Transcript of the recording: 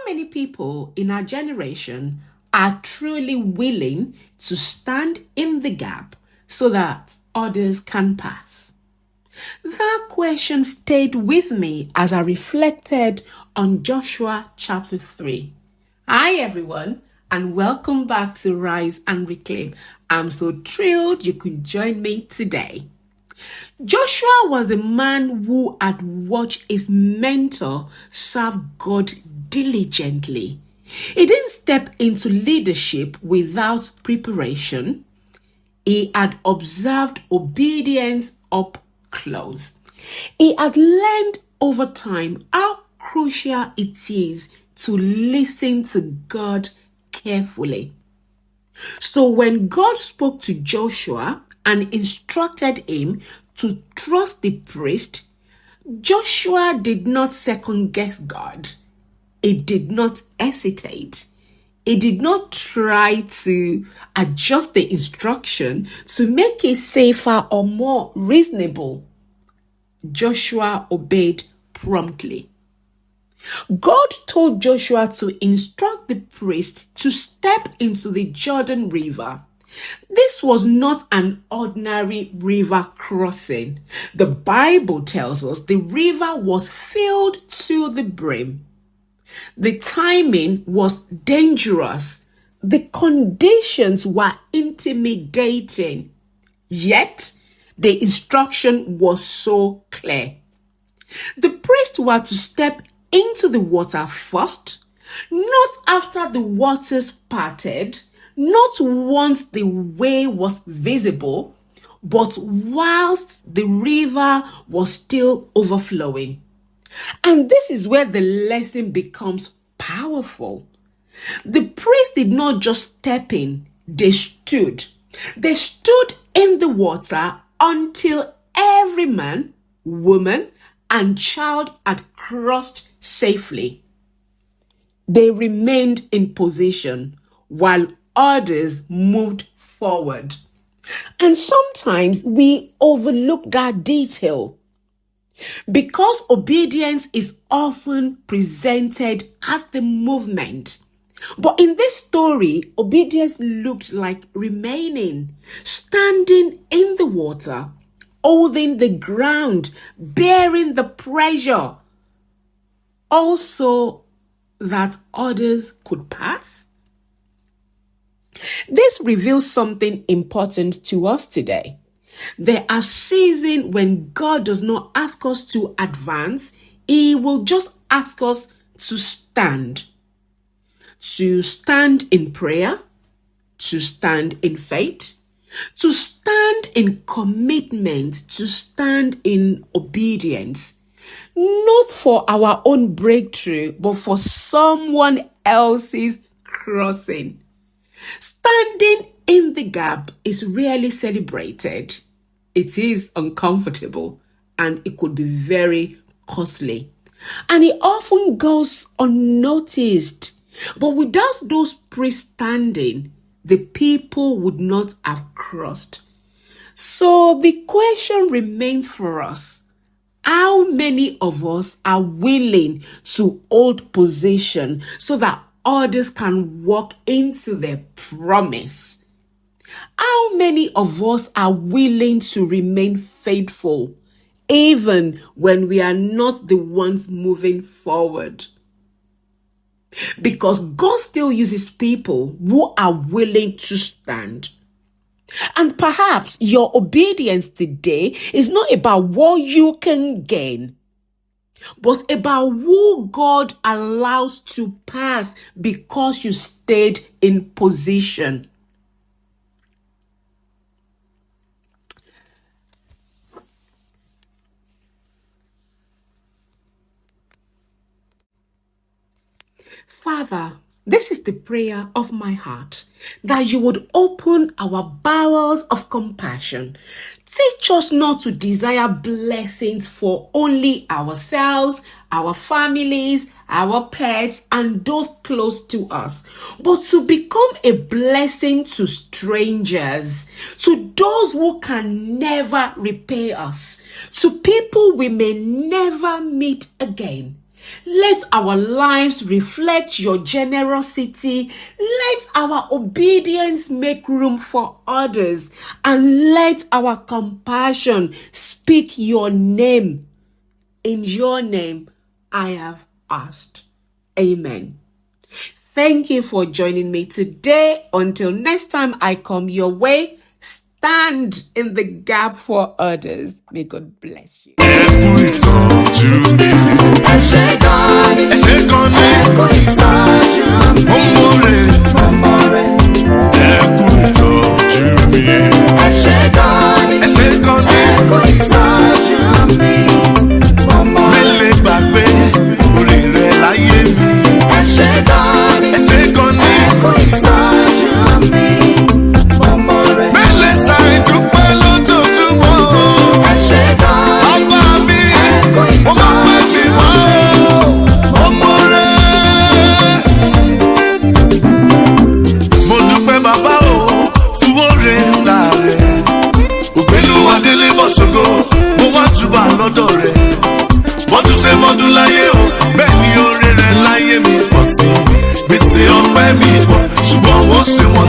many people in our generation are truly willing to stand in the gap so that others can pass? That question stayed with me as I reflected on Joshua chapter 3. Hi everyone, and welcome back to Rise and Reclaim. I'm so thrilled you could join me today. Joshua was a man who had watched his mentor serve God diligently. He didn't step into leadership without preparation. He had observed obedience up close. He had learned over time how crucial it is to listen to God carefully. So when God spoke to Joshua and instructed him to trust the priest, Joshua did not second guess God. He did not hesitate. He did not try to adjust the instruction to make it safer or more reasonable. Joshua obeyed promptly. God told Joshua to instruct the priest to step into the Jordan River. This was not an ordinary river crossing. The Bible tells us the river was filled to the brim. The timing was dangerous. The conditions were intimidating. Yet, the instruction was so clear. The priests were to step into the water first, not after the waters parted, not once the way was visible, but whilst the river was still overflowing. And this is where the lesson becomes powerful. The priests did not just step in, they stood. They stood in the water until every man, woman, and child had crossed safely. They remained in position while others moved forward. And sometimes we overlook that detail because obedience is often presented at the movement. But in this story, obedience looked like remaining, standing in the water, holding the ground, bearing the pressure, also that others could pass. This reveals something important to us today. There are seasons when God does not ask us to advance. He will just ask us to stand. To stand in prayer, to stand in faith, to stand in commitment, to stand in obedience. Not for our own breakthrough, but for someone else's crossing. Standing in the gap is rarely celebrated. It is uncomfortable and it could be very costly. And it often goes unnoticed. But without those priests standing, the people would not have crossed. So the question remains for us. How many of us are willing to hold position so that others can walk into their promise? How many of us are willing to remain faithful even when we are not the ones moving forward? Because God still uses people who are willing to stand. And perhaps your obedience today is not about what you can gain, but about who God allows to pass because you stayed in position. Father, this is the prayer of my heart, that you would open our bowels of compassion. Teach us not to desire blessings for only ourselves, our families, our pets, and those close to us, but to become a blessing to strangers, to those who can never repay us, to people we may never meet again. Let our lives reflect your generosity. Let our obedience make room for others. And let our compassion speak your name. In your name, I have asked. Amen. Thank you for joining me today. Until next time I come your way, stand in the gap for others. May God bless you. Modula